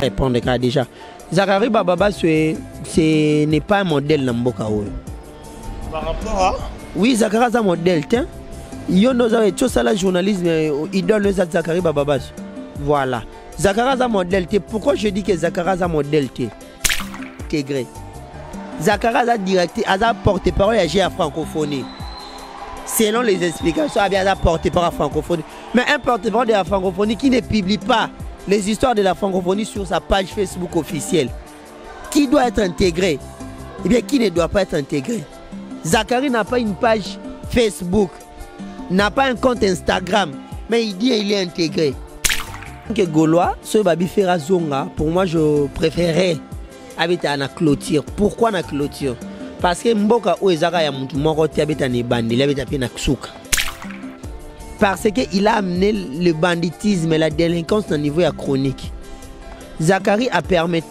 Répondre déjà. Zakari Bababa, ce n'est pas un modèle dans Mboka. Par rapport à... Oui, Zakari est un modèle. Il y a tout ça, le journalisme, il donne Zakari Bababa. Voilà. Zakari est un modèle. Pourquoi je dis que Zakari est un modèle intégré? Zakari est directeur, est un porte-parole à la francophonie. Selon les explications, il y a un porte-parole à la francophonie. Mais un porte-parole de la francophonie qui ne publie pas les histoires de la francophonie sur sa page Facebook officielle, qui doit être intégré? Eh bien, qui ne doit pas être intégré? Zakari n'a pas une page Facebook, n'a pas un compte Instagram, mais il dit qu'il est intégré. Que Gaulois, ce babi fera zonga, pour moi je préférais habiter à la clôture. Pourquoi la clôture? Parce que Mboka ou Ezaka ya muntu moko te habite à Nebande, il habite à Naksuka. Parce qu'il a amené le banditisme et la délinquance au niveau chronique. Zakari a permis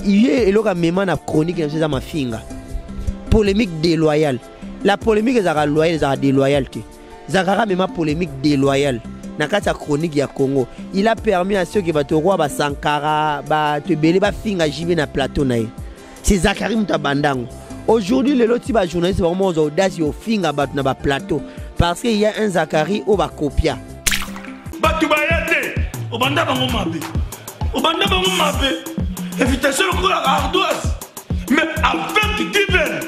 il y a une chronique dans ma finga. Polémique déloyale. La polémique est loyale, c'est déloyauté. Zakari a même polémique déloyale. Dans la chronique du Congo, il a permis à ceux qui vont te roi Sankara, te belé, finga jibe na plateau na. C'est Zakari Mutabandango. Aujourd'hui, les autres journalistes vraiment aux audaces au finga na plateau. Parce qu'il y a un Zakari au Bakopia. Batubayate, au banda bango mabe. Au banda bango mabe. Invitation à ardoise. Mais avec divers.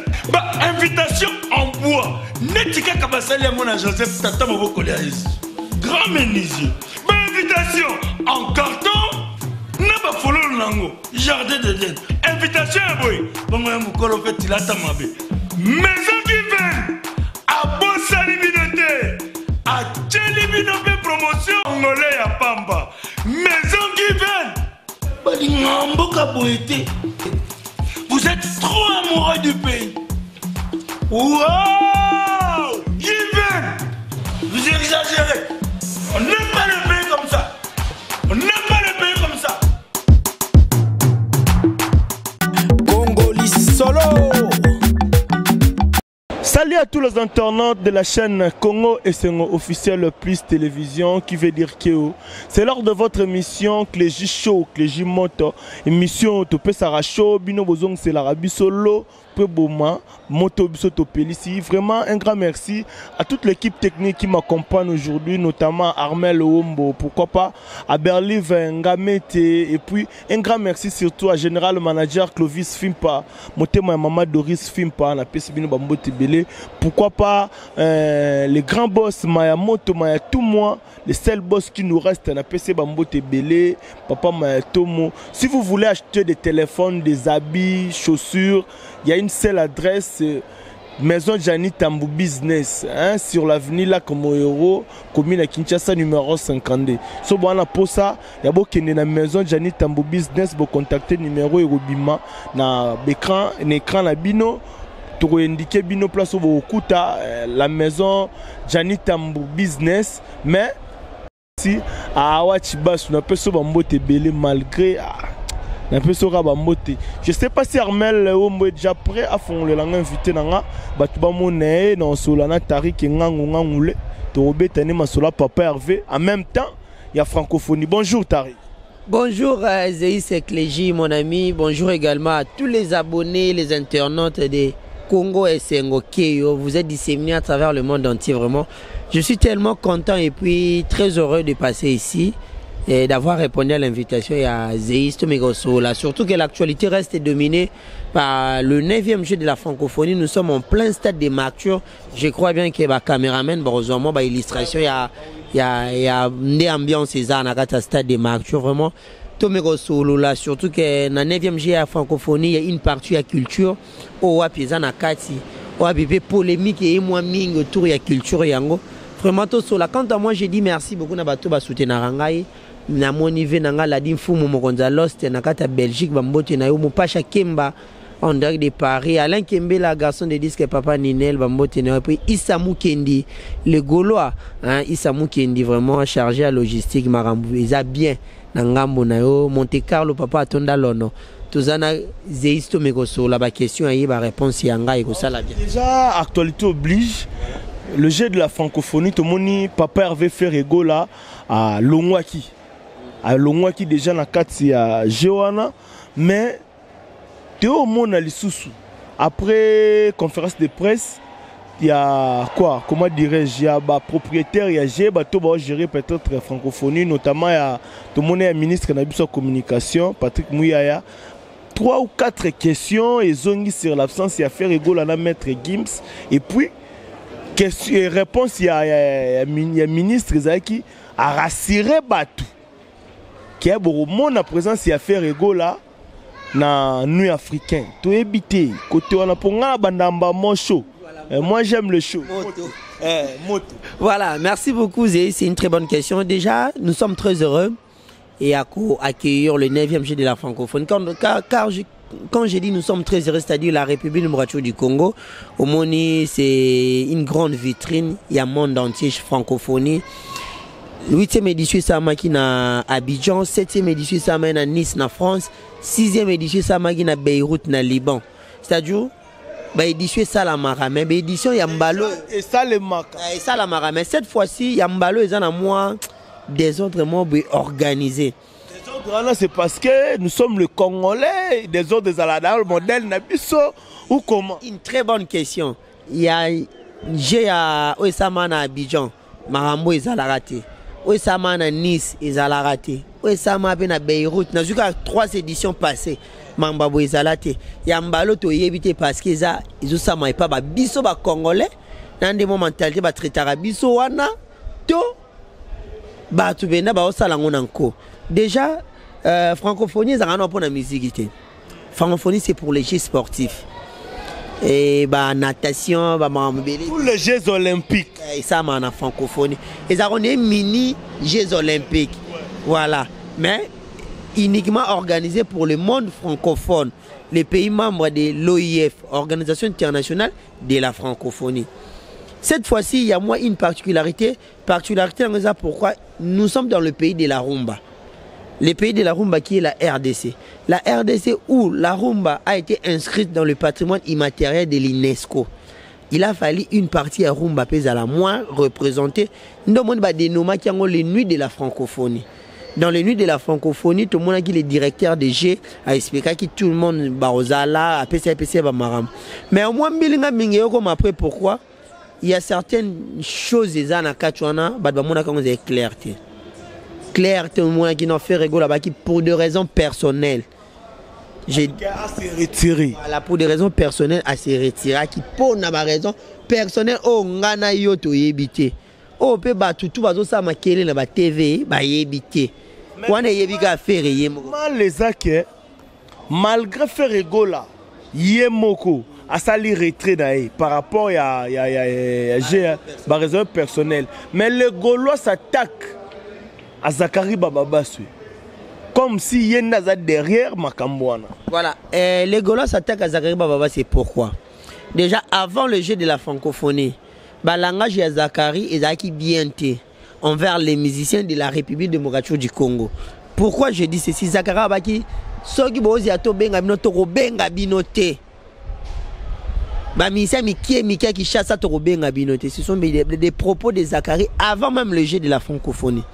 Invitation en bois. Netika Kabasali à mon Joseph Tata Moboko grand menuisier. Invitation en carton. N'a pas follow nango. Jardin d'Éden. Invitation à boy. Bango ya mukolo fait tilata mabe. Maison divers. A Bossa Libinoté, à Tchelibinoté promotion angolais à Pamba, maison Given. Vous êtes trop amoureux du pays. Wow, Given. Vous exagérez. On n'aime pas le pays comme ça. On n'aime pas le pays comme ça. Congolis solo. Salut à tous les internautes de la chaîne Congo et Sengo officiel plus télévision qui veut dire que c'est lors de votre émission Cléji Show, Cléji Moto, émission Topé Sara Show, Bino Bozong c'est l'Arabie Solo, Peboma, Moto Bisoto Pélissi. Vraiment un grand merci à toute l'équipe technique qui m'accompagne aujourd'hui, notamment Armel Ombo, pourquoi pas à Berlin Ngamete, et puis un grand merci surtout à Général Manager Clovis Fimpa, Motema Maman Doris Fimpa, na Pesibino Bambote Belé, pourquoi pas les grands boss Mayamoto, Mayatomo, les seuls boss qui nous restent, na PC Bambote Belé, Papa Mayatomo. Si vous voulez acheter des téléphones, des habits, chaussures, il y a une seule adresse, Maison Jani Tambu Business, sur l'avenue là comme Euro, commune à Kinshasa numéro 52. So bon pour ça, il y a beaucoup de Maison Jani Tambu Business, vous contacter numéro Erobima na écran na bino, pour indiquer bino place au Okuta, la Maison Jani Tambu Business, mais si à Awachibas on peut se bambote belé malgré un peu sur Rabambote. Je ne sais pas si Armel est déjà prêt à fond le langue invité nanga batuba moné dans solana tarik ngangu ngangule to betani masola papa Hervé. En même temps, il y a francophonie. Bonjour Tari. Bonjour Zéis Ekleji mon ami. Bonjour également à tous les abonnés, les internautes de Congo et Sengo Keyo. Vous êtes disséminés à travers le monde entier vraiment. Je suis tellement content et puis très heureux de passer ici et d'avoir répondu à l'invitation à Zéis Tomegosola. Surtout que l'actualité reste dominée par le 9e jeu de la francophonie. Nous sommes en plein stade de mature. Je crois bien que les caméraman, heureusement, illustration, il y a une ambiance dans le stade de mature. Vraiment, Tomegosola. Surtout que dans le 9e jeu de la francophonie, il y a une partie de la culture. Au Wapizana Kati, au Wapipé polémique et moi ming autour de la culture. Vraiment, quant à moi, je dis merci beaucoup à Bato Basouté Narangaï. Na mon niveau nanga la dimfumu mokonza lost na kata Belgique bambote na yo Mopasha Kemba en direct de Paris, Alain Kembe la garçon de disque Papa Ninel bambote na yo, puis Issamou Kendi le Gaulois, Issamou Kendi vraiment chargé à logistique marambu ils bien na ngambo na yo Monte Carlo Papa Atonda Lono tozana Zéis Tomegosola ba question ayi ba réponse yanga eko sala bien. Déjà actualité oblige le jeu de la francophonie, tout le monde Papa Hervé fait Regola à Longwaki. alongwaki déjà na kati ya Jewana, mais Théo Mona Lisusu après conférence de presse, il y a quoi, comment dirais-je, il y a bah propriétaire, il y a G, bah tout va gérer peut-être la francophonie, notamment il y a tout le monde est ministre de la communication, Patrick Mouyaya. 3 ou 4 questions et zongi sur l'absence, il y a fait rigolo à maître Gims, et puis question et réponse, il y a ministre qui a rassuré Batou qui a beaucoup monde à présence, il y a fait rigolo na nuit africain tout éviter côté on a pour nga bandamba mon show. Moi j'aime le show. Moto. Voilà, merci beaucoup Zé, c'est une très bonne question. Déjà, nous sommes très heureux et à accueillir le 9e jeu de la francophonie. Quand j'ai dit nous sommes très heureux, c'est-à-dire la République démocratique du Congo, au Moni, c'est une grande vitrine, il y a un monde entier francophonie. 8e édition Samaki na Abidjan, 7e édition Samaki na Nice na France, 6e édition Samaki na Beyrouth na Liban. C'est-à-dire bah édition Salamara, mais édition Yambalo et Salamaka. Et Salamara, mais cette fois-ci Yambalo est en moi des autres mots organisés. Les autres c'est parce que nous sommes le Congolais, des autres Alada, le modèle Nabiso ou comment? Une très bonne question. Il y a j'ai à Osama na Abidjan, Marambo et Zalarate. Osama na Nice et Zalarate. Osama na Beyrouth. N'a jusqu'à 3 éditions passées. Mambabo et Zalate. Yambalo to yebite parce que ça ils osama et pas ba biso ba congolais. Dans des mentalité ba traitara biso wana to ba tu benda ba osala ngonanko. Déjà francophonie ça rend pour la musique. Francophonie c'est pour les jeux sportifs. Et bah natation, bah pour les Jeux olympiques. Et ça en francophonie. Et ça on est mini Jeux olympiques. Voilà. Mais uniquement organisé pour le monde francophone, les pays membres de l'OIF, Organisation internationale de la francophonie. Cette fois-ci, il y a moi une particularité. Particularité, pourquoi nous sommes dans le pays de la rumba. Le pays de la rumba qui est la RDC. La RDC où la rumba a été inscrite dans le patrimoine immatériel de l'UNESCO. Il a fallu une partie à rumba à la moins représentée. Nous avons dénommé qui ont les nuits de la francophonie. Dans les nuits de la francophonie, tout le monde a dit le directeur des G a expliqué que tout le monde baozala, APC bamaram. Mais au moins comme après pourquoi il y a certaines choses des ana kachwana, badamona quand c'est clarté. Clarté au moins qui n'ont fait rigoler là-bas qui pour des raisons personnelles. J'ai retiré. Voilà, pour des raisons personnelles à se retirer qui pour une raison personnelle oh ngana yoto yebité. Oh pe ba tout bazo sa makele na ba TV ba yebité. Les acquis, malgré faire rigola, Yemoko a sali retrait par rapport à la raison personnelle. Mais les Gaulois s'attaquent à Zakari Bababasui. Comme si Yendaza derrière Makambouana. Voilà, les Gaulois s'attaquent à Zakari Bababasui. Pourquoi? Déjà, avant le jeu de la francophonie, le langage de Zakari est bien té envers les musiciens de la République démocratique du Congo. Pourquoi je dis ceci? Zakara Baki, soki bozi ato benga binoto ko benga binote. Ba musicien Mikia qui chasse to benga binote. Ce sont des propos de Zakari avant même le jeu de la francophonie.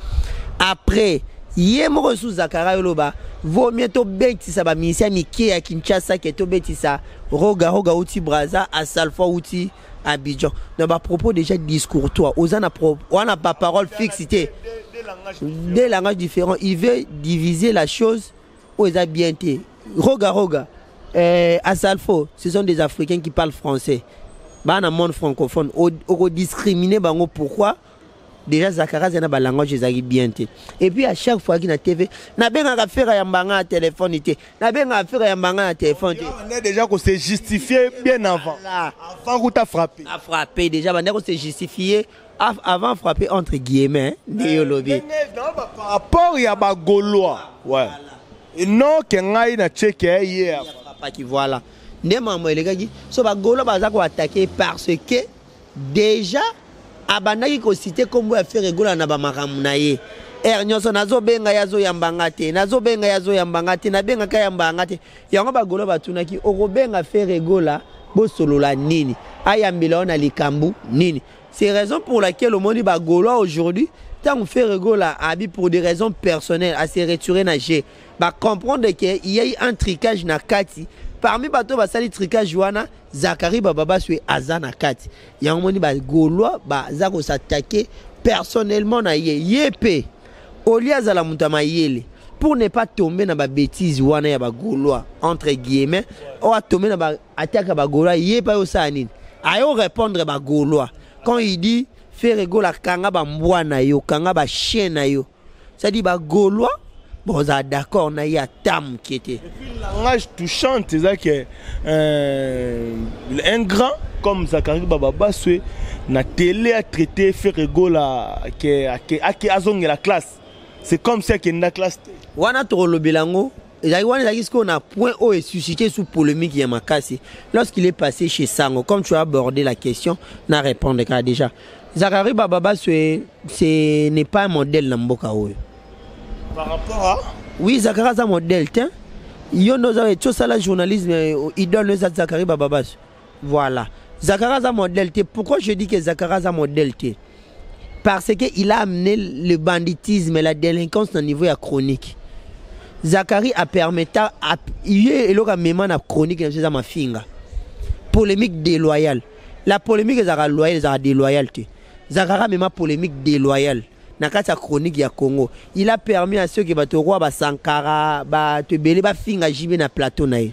Après, yemo sous Zakara yoloba, vaut mieux to benti sa ba musicien Mikia Kinshasa qui to benti sa roga uti Braza à Salfa uti Abidjan. Donc à propos déjà discours toi, on n'a pas parole fixe, des langages différents. Il veut diviser la chose aux habientés. Roga, à Salfo, ce sont des Africains qui parlent français. Dans le monde francophone, on discrimine pourquoi? Déjà Zakara c'est un langage des bien. Et puis à chaque fois qu'il y a TV, na ben à faire un banga téléphone na ben à faire un banga téléphone. On est déjà qu'on s'est justifié bien avant. Avant qu'on t'a frappé. A frappé déjà on s'est justifié avant frapper entre guillemets néolobi. Par rapport il y a ba Gaulois. Ouais. Et non qu'engai na checké hier. Pas qui voilà. Ne maman les gars so ba Gaulois baza ko attaquer parce que déjà abandaki ko cité comme a fait rigola na ba makamu na ye nyonso nazo benga yazo yambanga te na benga ka yambanga te yango ba Gaulois batunaki okobenga fait rigola bo solola nini ayambila na likambu nini. C'est la raison pour laquelle au monde ba Gaulois aujourd'hui tant Ferrego là habite pour des raisons personnelles à se retirer nager bah comprendre qu'il y a eu un tricage na kati parmi bato ba sali tricage wana Zakari Bababa sué aza na kati ya ngoni ba Gaulois ba zako s'attaquer personnellement na yepé Olia za la mutama yele pour ne pas tomber dans la bêtise wana ya ba Gaulois entre guillemets ou à tomber dans ba attaque ba Gaulois yepa yo sanine ayo répondre ba Gaulois quand il dit Ferrego la kanga ba mbwana yo kanga ba chien na yo ça dit ba Gaulois bon ça d'accord na ya tam qui était et puis le langage touchant c'est ça que un grand comme Zakari Bababa Sué na télé a traité Ferrego la qui azong la classe c'est comme ça qu'il na classe wana to lo bilango et wana ce qu'on a point haut et suscité sous polémique ya makasi lorsqu'il est passé chez Sango comme tu as abordé la question na répondre car déjà Zakari Bababa Sué ce n'est pas un modèle na mboka oyo. Par rapport à oui, Zakara est un modèle. Il y a tout ça, le journalisme, il donne Zakari Bababa. Voilà. Zakara est un modèle. Pourquoi je dis que Zakara est un modèle? Parce qu'il a amené le banditisme et la délinquance au niveau chronique. Zakari a permis il y a même chronique dans ma finga. Polémique déloyale. La polémique est loyale, c'est déloyauté. Zakara même polémique déloyale. Nakata chronique ya Congo, il a permis à ceux qui battent roi ba Sankara ba te belé ba finga jibe na plateau naï.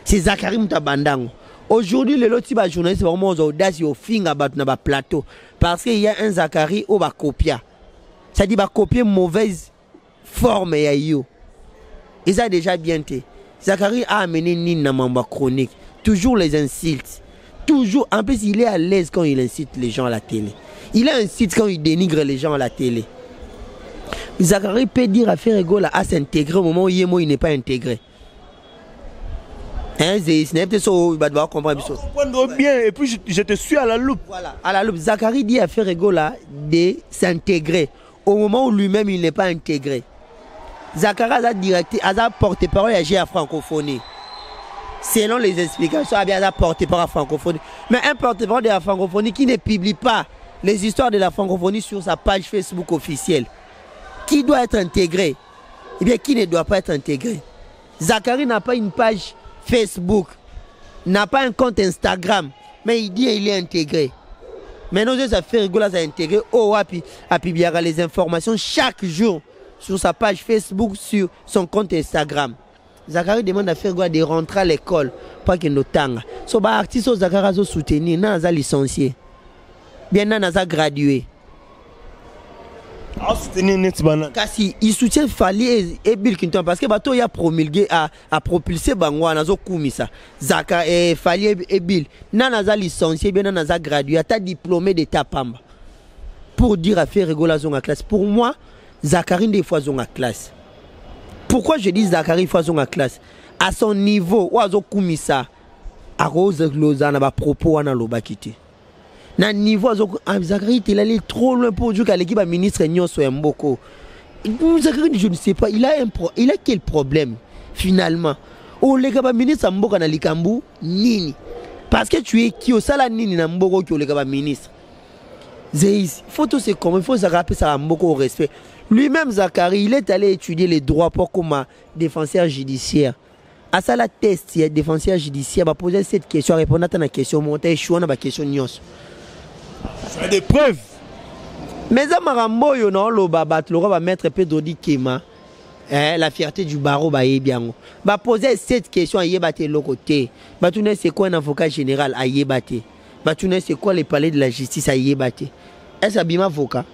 C'est Zakari Mutabandango. Aujourd'hui les autres ba journalistes vraiment aux audaces au finga bat na ba plateau parce qu'il y a un Zakari au ba copia. Ça dit ba copier mauvaise forme ya yo. Et ça déjà bien été. Zakari a amené Nine na mamba chronique, toujours les insultes. Toujours en plus il est à l'aise quand il incite les gens à la télé. Il a un site quand il dénigre les gens à la télé. Zakari peut dire à Ferrego à s'intégrer au moment où il n'est pas intégré. Hein, c'est peut-être ça, il va devoir comprendre. Comprendre bien, et puis je te suis à la loupe. Voilà, à la loupe. Zakari dit à Ferrego de s'intégrer au moment où lui-même il n'est pas intégré. Zakari a porte-parole à la francophonie. Selon les explications, il a porte-parole à la francophonie. Mais un porte-parole de la francophonie qui ne publie pas les histoires de la francophonie sur sa page Facebook officielle. Qui doit être intégré? Eh bien, qui ne doit pas être intégré? Zakari n'a pas une page Facebook, n'a pas un compte Instagram, mais il dit qu'il est intégré. Maintenant, ça fait rigoler à intégrer. Oh, à publier les informations chaque jour sur sa page Facebook, sur son compte Instagram. Zakari demande à Ferrego de rentrer à l'école, pas qu'il ne tanga. So, bah, artiste Zakari a soutenu, n'a pas licencié. Bien n'a pas gradué. Kasi il soutient Fali et Bill Clinton parce que bateau y a promulgué à propulser Bangwa nazo kumisa. Zaka et Fali et Bill n'a pas licencié, bien n'a pas gradué, ta diplômé d'état pamba. Pour dire à Ferrego la zone à classe. Pour moi, Zakari des fois zone à classe. Pourquoi je dis Zakari fois zone à classe? À son niveau, oazo kumisa à Rose Lausanne ba propos na lobakité. Na niveau Zakari il allé trop loin pour dire qu'à l'équipe ministre Nyonso Mboko. Zakari je ne sais pas, il a quel problème finalement? Oh les gars ministre Mboko na likambu nini? Parce que tu es qui au sala nini na Mboko qui au les gars ministre. Zeis, faut tout c'est comme il faut ça rappeler ça Mboko au respect. Lui-même Zakari, il est allé étudier les droits pour comme défenseur judiciaire. À ça la test, il y a défenseur judiciaire va poser cette question, répondre à ta question, monter choix na question Nyonso. C'est des preuves. Mais ça marambo yo non lo babat le roi va mettre Pedro Di Kema la fierté du barreau ba yebiango va poser cette question à yebate le côté ba tu ne c'est quoi un avocat général à yebate ba tu ne c'est quoi les palais de la justice à yebate est-ce abima avocat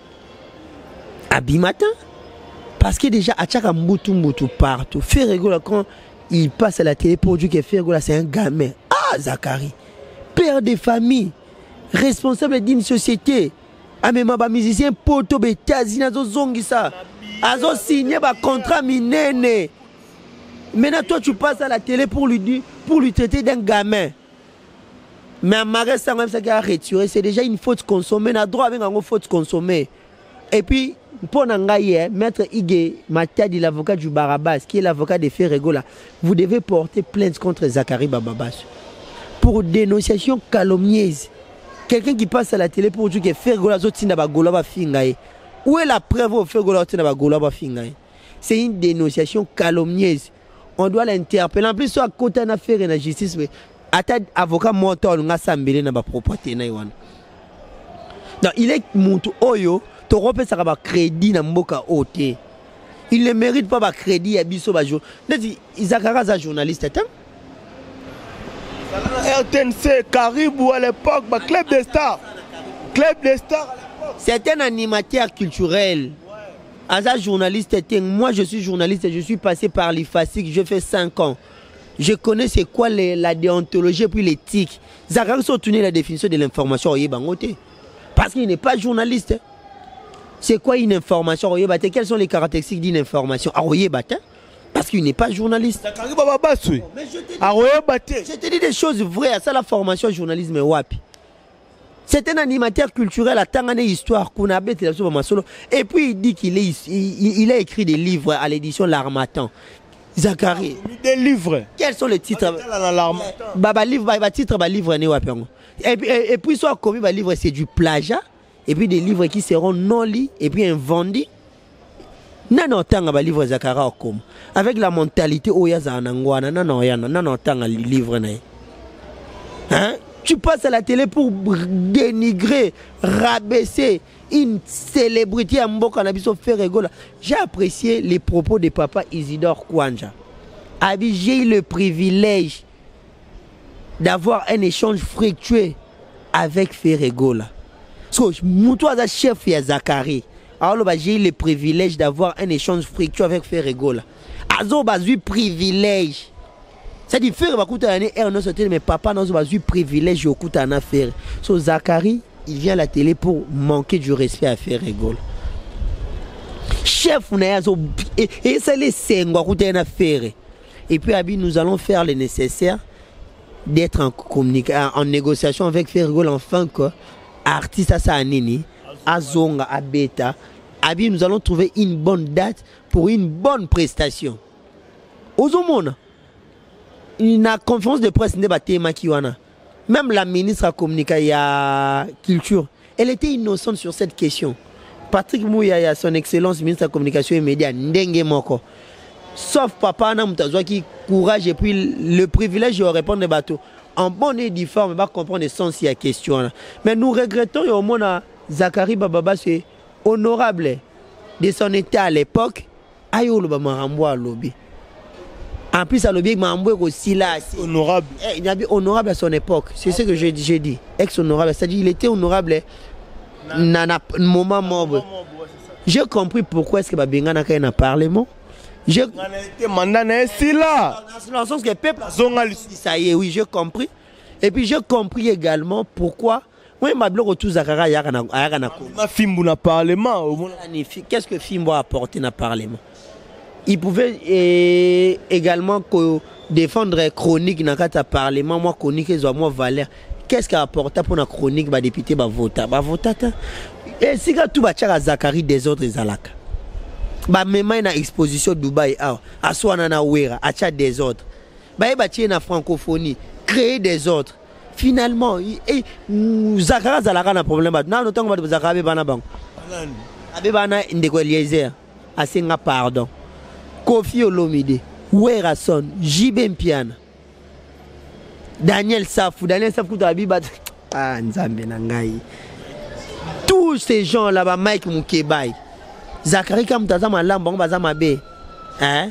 abimata parce que déjà à chaque mbutu partout Ferrego quand il passe à la télé pour dire que Ferrego c'est un gamin Zakari père de famille responsable d'une société. Ah mais ma musicien poto betazi nazo zongisa. Azo signé ba contrat minene. Maintenant toi tu passes à la télé pour lui traiter d'un gamin. Mais à Marais ça même ça qui a retiré, c'est déjà une faute consommée, na droit avec une faute consommée. Et puis pour Nangaye, maître Ige Matadi, l'avocat du Barabas, qui est l'avocat de Ferrego là, vous devez porter plainte contre Zakari Bababas pour dénonciation calomnieuse. Quelqu'un qui passe à la télé pour dire que Ferrego la zotina ba gola ba fingaye. Où est la preuve au fait que c'est une dénonciation calomnieuse. On doit l'interpeller. En plus, soit côté d'une affaire de la justice, mais avocat montant on a sambelé na ba propreté na yon. Donc il est mutu oyo to rope ça ba crédit na mboka oté. Il ne mérite pas ba crédit à biso ba jour. Neti Zakara za journaliste tant. RTNC Caribou à l'époque, bah, Club des Stars. Club des Stars à l'époque. C'est un animateur culturel. Un journaliste, moi je suis journaliste, je suis passé par l'IFASIC, je fais 5 ans. Je connais c'est quoi la déontologie puis l'éthique. Zakara a tourné la définition de l'information au Yébangoté. Parce qu'il n'est pas journaliste. C'est quoi une information au Yébangoté? Quelles sont les caractéristiques d'une information au Yébangoté? Parce qu'il n'est pas journaliste. Je te dis des choses vraies. Ça la formation journalisme wapi. C'est un animateur culturel à tant histoire qu'on a bête et puis il dit qu'il a écrit des livres à l'édition L'Harmattan. Zakari. Des livres. Quels sont les titres? Baba livre, baba titre, baba livre né wapi. Et puis soit comme baba livre c'est du plagiat et puis des livres qui seront non lits et puis invendus. Non tanga ba livre Zakara comme avec la mentalité oyaza nangwana non tanga livre na. Hein? Tu passes à la télé pour dénigrer, rabaisser une célébrité à Mboka Nabiso Ferregola. J'ai apprécié les propos de papa Isidore Kwanja. J'ai eu le privilège d'avoir un échange fructueux avec Ferregola. So, moi, chef de Zakari. Alors, j'ai eu le privilège d'avoir un échange fructueux avec Ferregola. J'ai eu le privilège. C'est-à-dire que mais papa n'a pas eu privilège au coup d'en affaire. So Zakari, il vient à la télé pour manquer du respect à faire rigole. Chef, et c'est les 5 ans d'en affaire. Et puis nous allons faire le nécessaire d'être en négociation avec Ferrigol enfin que artiste à Sanini, à Zonga, à Beta. Nous allons trouver une bonne date pour une bonne prestation. Ozomona. Une conférence de presse n'est pas thème Kiwana. Même la ministre a communiqué à culture. Elle était innocente sur cette question. Patrick Mouya, son excellence ministre de la communication et médias, Ndenge Moko. Sauf papa Namutazwa qui courage et puis le privilège de répondre des bateaux. En bonne et due forme, on va comprendre le sens de la question. Mais nous regrettons au moins Zakari Bababa, c'est honorable de son état à l'époque. Ayo le Bamaramboa lobby. En plus, à l'objet, aussi là. Honorable. Il est honorable à son époque. C'est ce que j'ai dit. Ex-honorable. C'est-à-dire qu'il était honorable à un moment mort. J'ai compris pourquoi est-ce que Babengana a un parlement. J'ai ça y est, oui, j'ai compris. Et puis j'ai compris également pourquoi. Oui, ma blog autour de Zakara Fimbo parlement. Qu'est-ce que Fimbo a apporté dans le parlement? Il pouvait également défendre chronique dans le parlement. Moi, chronique, ils ont moins valeur. Qu'est-ce qu'il a apporté pour la chronique? Les députés vont voter. Et si tout va à Zakari des autres Zalaka. Même une exposition Dubaï, à Swanana Wera, à Tchad des autres. Il y a une francophonie, créer des autres. Finalement, Zakara Zalaka a un problème. Non, autant que Zakara Banabang. Abebana Ndekweliezer, à Senga pardon. Kofi Olomide, Werason, Jibem Piana, Daniel Safou Tabibat, Nzambe Nangai. Tous ces gens là-bas, Mike Moukebaï, Zakari Kamtazama Lambang Bazama B. Hein?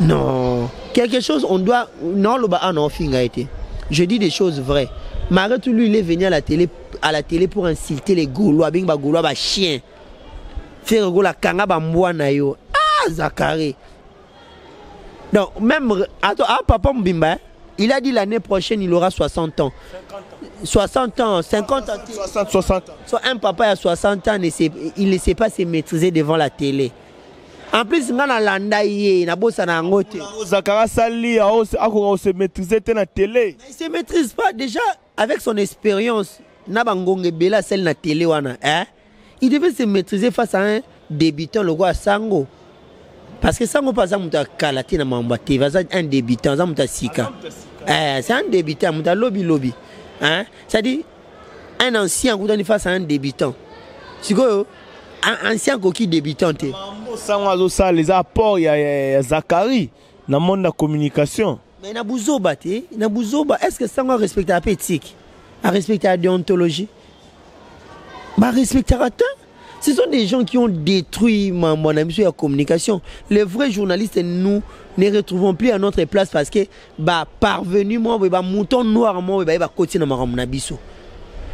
Non. Quelque chose, on doit. Non, le bas non, a été. Je dis des choses vraies. Malgré tout, lui, il est venu à la télé pour insulter les Gaulois, Bing Bagoulois, bah chien. Faire Gola Kanga Bamboa Nayo. Zakari. Donc, même. Attends, papa Mbimba, il a dit l'année prochaine, il aura 60 ans. 60 ans, 50 ans. 60 ans. Soit un papa à 60 ans, il ne sait pas se maîtriser devant la télé. En plus, il y a landa il y a bossa na ngote. Zakara Sali a se maîtriser dans la télé. Il ne se maîtrise pas déjà avec son expérience. Nabangonge Bela celle na télé wana, hein? Il devait se maîtriser face à un débutant le roi Sango. Parce que Sango pas muta kalati na mambati, va un débutant, ça muta sika. C'est un débutant, muta lobby. Hein? C'est-à-dire un ancien qui face à un débutant. sikoyo ancien coquille débutante mambo ça les apports ya Zakari dans le monde de la communication. mais na buzoba est-ce que ça va respecter la éthique à respecter la déontologie bah respecter la ce sont des gens qui ont détruit mon ami sur la communication. Les vrais journalistes, nous ne retrouvons plus à notre place parce que bah parvenu moi bah mouton noir moi bah continuer à me biso.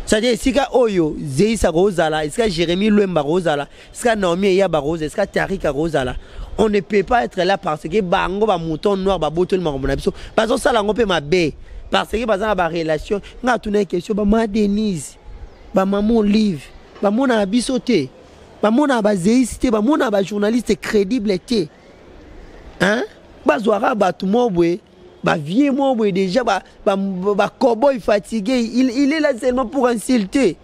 C'est-à-dire si ka oyo Zeisa Rosala, est-ce que Jérémy Louemba Rosala, est-ce que Naomi Yaba Rose, est-ce que Tarika Rosala, on ne peut pas être là parce que bango bah mouton noir bah boton ma biso. Parce que ça là on peut ma bé parce que par exemple ba relation, nga tourner question bah ma Denise, bah maman Olive, bah mon abisoté. Bah mon abazéiste, bah mon journaliste crédible était, hein? Bah zoara bah tout moi bah vieux moi déjà bah cowboy fatigué, il est là seulement pour insulter.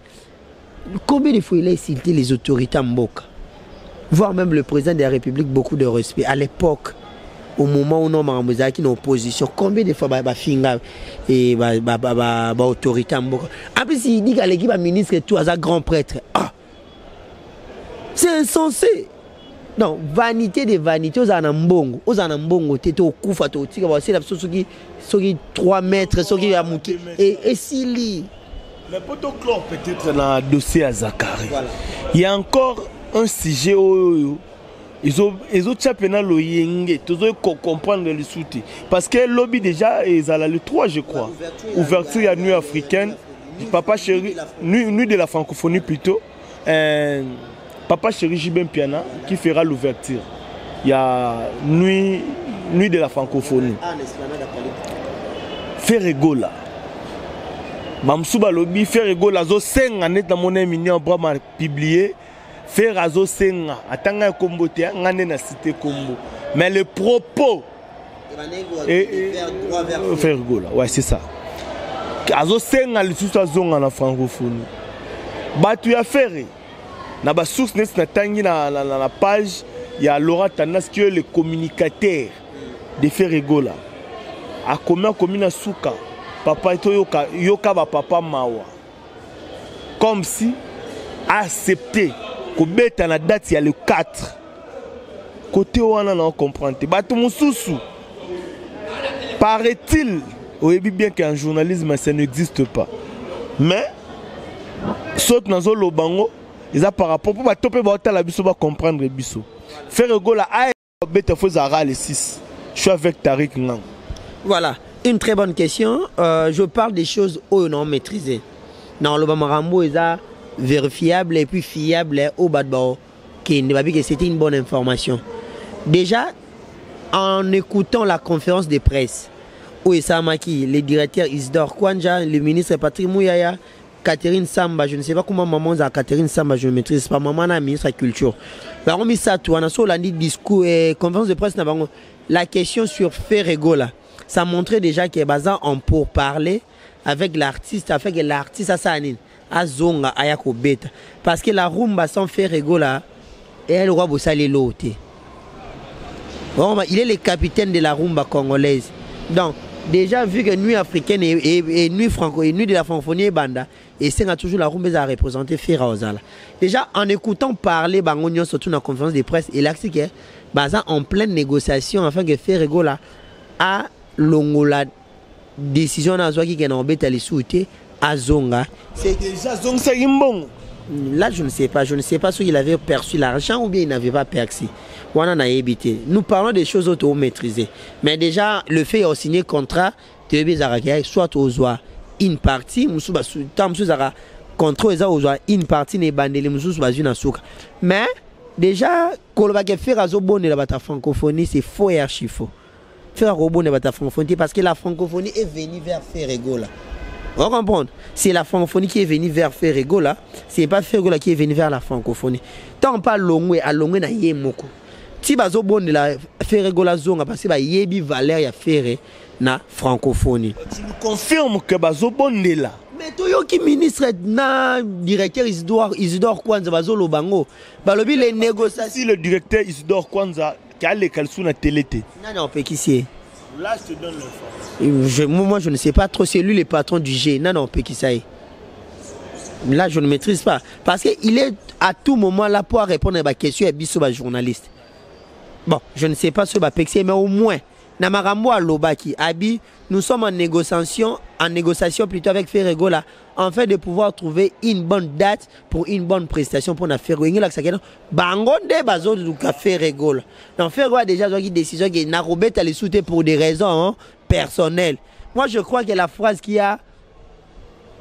Combien de fois il a insulté les autorités en Mboka, voire même le président de la République beaucoup de respect à l'époque. Au moment où nous sommes en opposition, combien de fois bah finga et bah autorité en Mboka. Après s'il dit qu'à l'équipe à ministre et tout à grand prêtre, ah. C'est insensé. Non, vanité de vanité. Aux anambongo, t'es au koufa, t'es au tigre, c'est la chose qui 3 mètres, ce qui a mouqué. Et s'il lit. Le protocole peut-être dans le dossier à Zakari. Voilà. Il y a encore un sujet où ils ont tapé dans le yenge, ils ont comprendre le soutien. Parce que le lobby déjà, ils ont le 3, je crois. Ouverture à Nuit africaine. Papa chéri, nuit de la francophonie plutôt. Papa chéri Jibem Piana qui fera l'ouverture. Il y a nuit de la francophonie. Ferregola. Mamsouba lobby Ferregola zo senga net na monnaie mignon bras publié. Ferrazo senga atanga kombote ngane na cité kombo. Mais le propos Ferregola, ouais c'est ça. Azo senga le sous zonga na francophonie. Batu ya ferré. Na ba source net na tangi na page il y a Laurent Tanas qui est le communicateur de Ferregola. A combien commune souka papa to yoka ba papa mawa. Comme si accepté ko beta na date il y a le 4. Côté wana na comprendre. Batu mususu. Paraît-il, oui bien qu'en journalisme ça n'existe pas. Mais saute dans le bango ils ont par rapport pour topé la biso va comprendre biso. Ferregola a bête fozara les 6. Je suis avec Tariq Ngang. Voilà, une très bonne question. Je parle des choses où non maîtrisées. Non, le Bamarambo est vérifiable et puis fiable au Badbao qui ne va pas que c'était une bonne information. Déjà en écoutant la conférence de presse où Samaki, le directeur Isidore Kwanja, le ministre Patrick Mouyaya, Catherine Samba, je ne sais pas comment maman a Catherine Samba, je ne maîtrise pas. Maman a ministre de la Culture. On a mis ça tout, on a sur la discours et conférence de presse. La question sur Ferregola, ça montrait déjà qu'il y a besoin pour parler avec l'artiste, avec l'artiste Assanine, Azonga, Ayako Beta. Parce que la rumba sans Ferregola, elle aura beau saler l'autre. Il est le capitaine de la rumba congolaise. Donc, déjà vu que nuit africaine et nuit franco et nuit de la francophonie et banda et c'est toujours la rumba à représenter Fera Ozala. Déjà en écoutant parler Bangonio surtout dans la conférence de presse et là c'est que baza en pleine négociation afin que Ferregola a longola décision à Zouaki qui est en bête à l'issouté à Zonga. C'est déjà Zonga c'est bon. Là je ne sais pas si il avait perçu l'argent ou bien il n'avait pas perçu. Nous parlons des choses auto maîtrisées. Mais déjà, le fait de signer contrat, soit aux oies une partie, une partie mais déjà, la francophonie, c'est faux et archi faux. Faire la francophonie parce que la francophonie est venue vers Ferregola. On comprend. C'est la francophonie qui est venue vers Ferregola, c'est pas Ferregola qui est venu vers la francophonie. Tant pas Longwe, à Longwe na yemoko. Si bazo bon de la Ferregola zonga parce que ba yebi valeur ya ferre na francophonie. Tu nous confirmes que bazo bon de là. Mais toyo ki ministre na directeur Isidore Kwanza bazo lobango. Balobi les négociations. Si le directeur Isidore Kwanza qui a les calçons na télété. Non peut qui c'est. Là je te donne l'information. Moi je ne sais pas trop, c'est lui le patron du G. Non peut qui ça. Là je ne maîtrise pas parce que il est à tout moment là pour répondre à ma question et biso ba journaliste. Bon, je ne sais pas ce ba pexé mais au moins na marambo à Lobaki abi nous sommes en négociation plutôt avec Ferrego là afin de pouvoir trouver une bonne date pour une bonne prestation pour na Ferrego là ça bangonde bazo du Ferrego là. Donc Ferrego a déjà une décision qui na robeta les souter pour des raisons personnelles. Moi je crois que la phrase qui a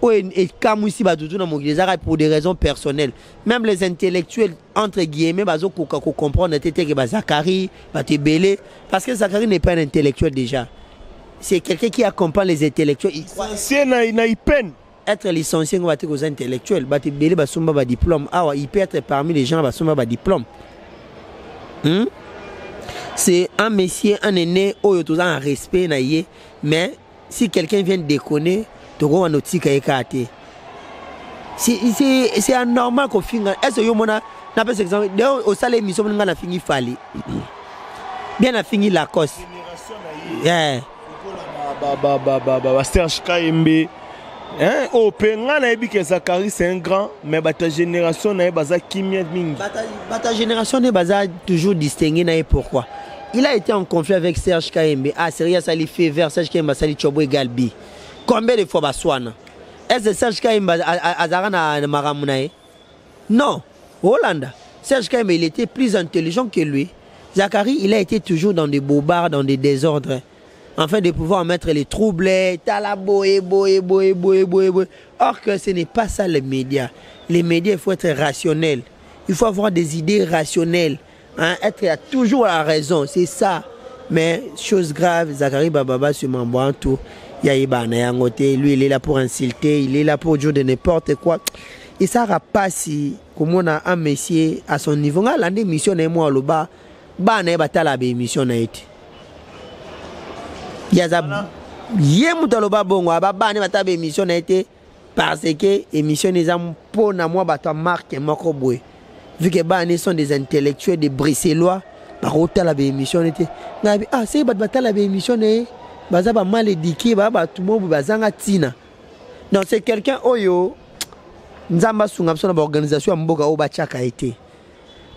et comme ici pour des raisons personnelles. Même les intellectuels entre guillemets bazo comprendre que Zakari va te belé parce que Zakari n'est pas un intellectuel déjà. C'est quelqu'un qui accompagne les intellectuels. Être licencié on va te aux intellectuels, va te belé ba somba ba diplôme. Ah il peut être parmi les gens ba somba ba diplôme. C'est un monsieur, un aîné au tout en respect naïe, mais si quelqu'un vient déconner c'est anormal qu'on finisse. Est-ce que vous avez un exemple? Au salaire émission, on a fini Fali. Bien a fini Lacoste. Yeah. Serge Kayembe. Au Penga, Zakari c'est un grand, mais ta génération n'a pas kimia mingi. Ta génération n'est pas toujours distinguée. Pourquoi? Il a été en conflit avec Serge Kayembe. Ah, sérieux, ça lui fait vers Serge Kayembe, ça lui chobo égal B. Combien de fois Baswana? Est-ce que Serge Kayembe a Maramunae? Non. Hollande. Serge Kayembe, il était plus intelligent que lui. Zakari, il a été toujours dans des bobards, dans des désordres. Afin de pouvoir mettre les troubles, talaboé, or que ce n'est pas ça les médias. Les médias, il faut être rationnel. Il faut avoir des idées rationnelles. Être toujours à la raison, c'est ça. Mais, chose grave, Zakari Bababa se m'envoie tout. Lui, il est là pour insulter, il est là pour dire de n'importe quoi. Et ça ne pas si, comme on a un monsieur à son niveau, là, l'émission est moi, le bas, n'est pas la émission. Il y a ça. Il y a un bas bon, n'est pas la émission parce que l'émission est pour moi, marque vu que les sont des intellectuels, des Bruxellois, par autant la émission était. Ah, c'est la émission bazaba mal éduqué tout le monde bazanga tina. Donc c'est quelqu'un oyo nzamba sunga son organisation mboka o bachaka été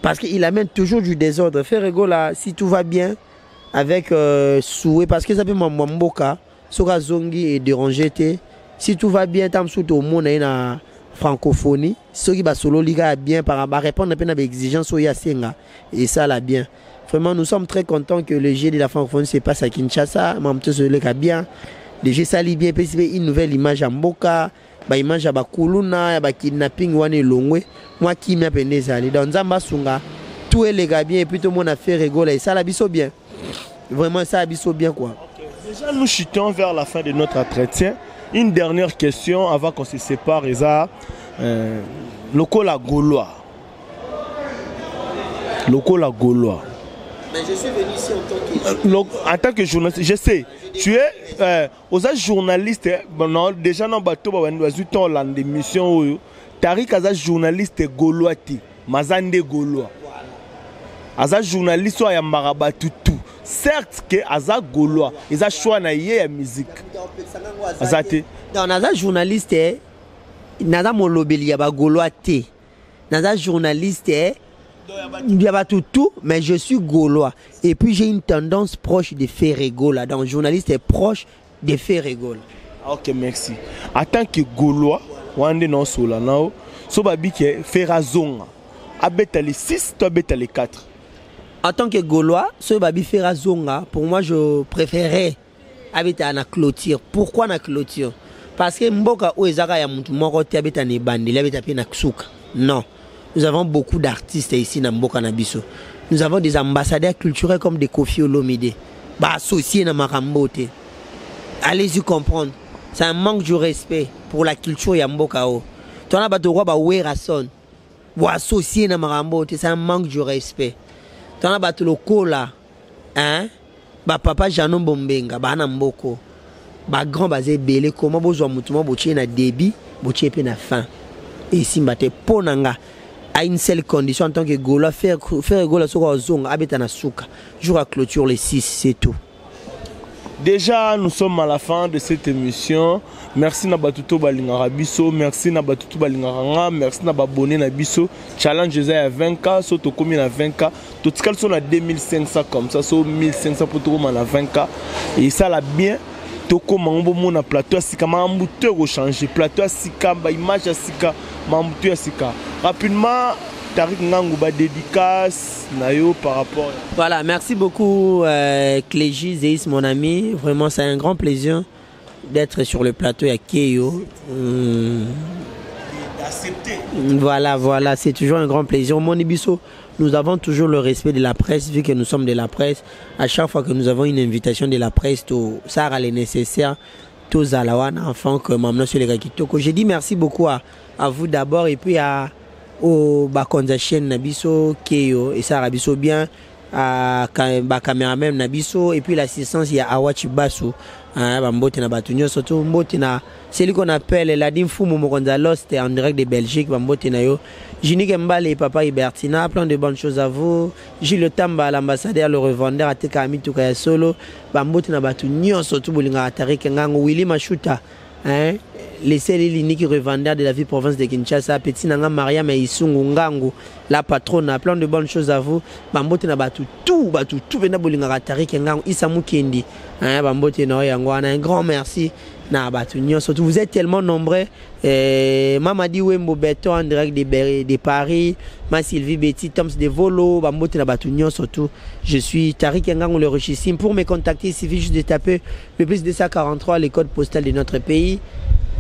parce qu'il amène toujours du désordre. Ferrego là si tout va bien avec souhait parce que ça peut mboka soka zongi et déranger té si tout va bien tam sous au monde na francophonie ceux qui ba solo liga bien par répondre un peu à exigence oya senga et ça là bien. Vraiment, nous sommes très contents que le jeu de la francophonie se passe à Kinshasa. Bien. Le jeu s'allie bien, une nouvelle image à Mboka, une image à Bakuluna, à kidnapping, à Longwe. Moi qui m'y appelle des alliés. Dans Zambasunga, tout est les gars bien, et puis tout le monde a fait rigoler. Ça l'abisso bien. Vraiment, ça l'abisso bien quoi. Okay. Déjà, nous chutons vers la fin de notre entretien. Une dernière question avant qu'on se sépare, Eza. Lokola Gaulois. Lokola Gaulois. Mais je suis venu ici en tant que journaliste, je sais, tu es aux journalistes, bon, déjà dans le bateau, tu as une émission, tu es journaliste gaulois, Mazande Gaulois. Tu es journaliste, tu es marabatu tout. Certes que Aza Gaulois, ils ont choisi la musique. Dans les journalistes, Naza Molobeli, Yaba Gaulois, Naza journaliste, il y a tout, mais je suis gaulois. Et puis j'ai une tendance proche de Ferrego là. Donc journaliste est proche de Ferrego. Ok, merci. En tant que gaulois, on est dans ce là. So babi que Ferrazonga. Abeta les 6, toi abeta les 4. En tant que gaulois, ce babi Ferrazonga, pour moi je préférais abeta na clôture. Pourquoi na clôture? Parce que mboka o ezaka ya muntu moko te abeta ne bande, abeta pe na ksuka. Non. Nous avons beaucoup d'artistes ici dans Mboka Nabiso. Nous avons des ambassadeurs culturels comme des Kofi Olomide. Associés dans Marambote. Allez-y comprendre. C'est un manque de respect pour la culture Yamboka. Tu as des roi Werason. Ou associés dans Marambote. C'est un manque de respect. Tu as des locaux là. Hein? Papa Janon Bombenga. Banamboko. Grand basé belé. Comment besoin de mouton na débit. Boché pe na fin. Et si mbate ponanga. À une seule condition en tant que Gaulois, faire Gaulois sur la zone, habiter na souka. Jour à clôture les 6, c'est tout. Déjà, nous sommes à la fin de cette émission. Merci na batuto balingara biso, merci na batuto balingara, merci na babonné na biso. Challenge à 20K, so to komi na 20K. Tout ce qu'elles sont à 2500 comme ça, so 1500 pour tout na 20K. Et ça l'a bien. Toko mambo mona plateau sika mambuto changer plateau sika ba image sika mambuto sika. Rapidement Tariq Ngangu ba dédicace nayo par rapport. Voilà, merci beaucoup Clégie Zeis mon ami, vraiment c'est un grand plaisir d'être sur le plateau à Keyo. D'accepter. Voilà, c'est toujours un grand plaisir. Mon Ibiso, nous avons toujours le respect de la presse, vu que nous sommes de la presse. À chaque fois que nous avons une invitation de la presse, tout ça est nécessaire. Tous à la one, enfant, que maintenant sur les Rakitoko. J'ai dit merci beaucoup à vous d'abord et puis au Bakonza chaîne Nabiso, Keyo, et ça Rabiso bien, à caméraman Nabiso, et puis l'assistance, il y a Awachi Basu, Bambote na Batunyo, surtout Mbote na, celui qu'on appelle la Dimfou Momokonza Lost en direct de Belgique, Bambote na yo, Jini Kembale et Papa Ibertina, plein de bonnes choses à vous, Gilles Tamba, l'ambassadeur, le revendeur, Ateka Amitukaya Solo, Bambote na Batunyo, surtout Bolinga Tariq Ngangu, Willy Machuta, hein, les seuls uniques revendeurs de la ville province de Kinshasa, Petit Nanga Maria Meisungu Ngangu, la patronne, a plein de bonnes choses à vous. Bambote na batu tout, vena bolinga Tariq Ngangu, Isamu Kendi, hein, Bambote na yangwana, un grand merci. Na batu nyon, surtout vous êtes tellement nombreux. Mamadi Wembo Beto en direct de Paris, ma Sylvie Betty, Toms de Volo, Bambote na batu nyon, surtout. Je suis Tariq Ngangu le richissime. Pour me contacter, il suffit juste de taper le plus 243, les codes postales de notre pays.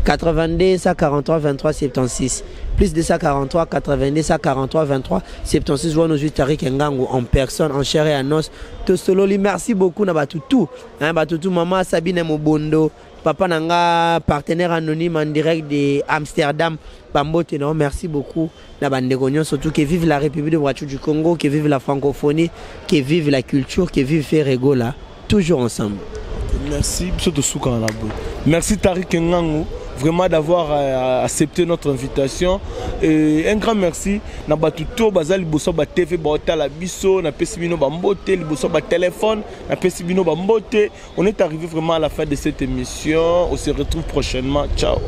82 143 23 76 plus de 143 82 143 23 76 voix nos Tariq Ngangu en personne en chair et en os to sololi. Merci beaucoup na batutu hein, batutu maman Sabine Mobondo papa nanga partenaire anonyme en direct de Amsterdam Bambote non merci beaucoup na bandegonion surtout que vive la République démocratique du Congo, que vive la francophonie, que vive la culture, que vive Ferrego là toujours ensemble. Merci merci Tariq Ngangu vraiment d'avoir accepté notre invitation et un grand merci na batuto bazali boso ba TV ba la biso na pesibino ba mbote liboso ba téléphone na pesibino ba mbote. On est arrivé vraiment à la fin de cette émission, on se retrouve prochainement, ciao.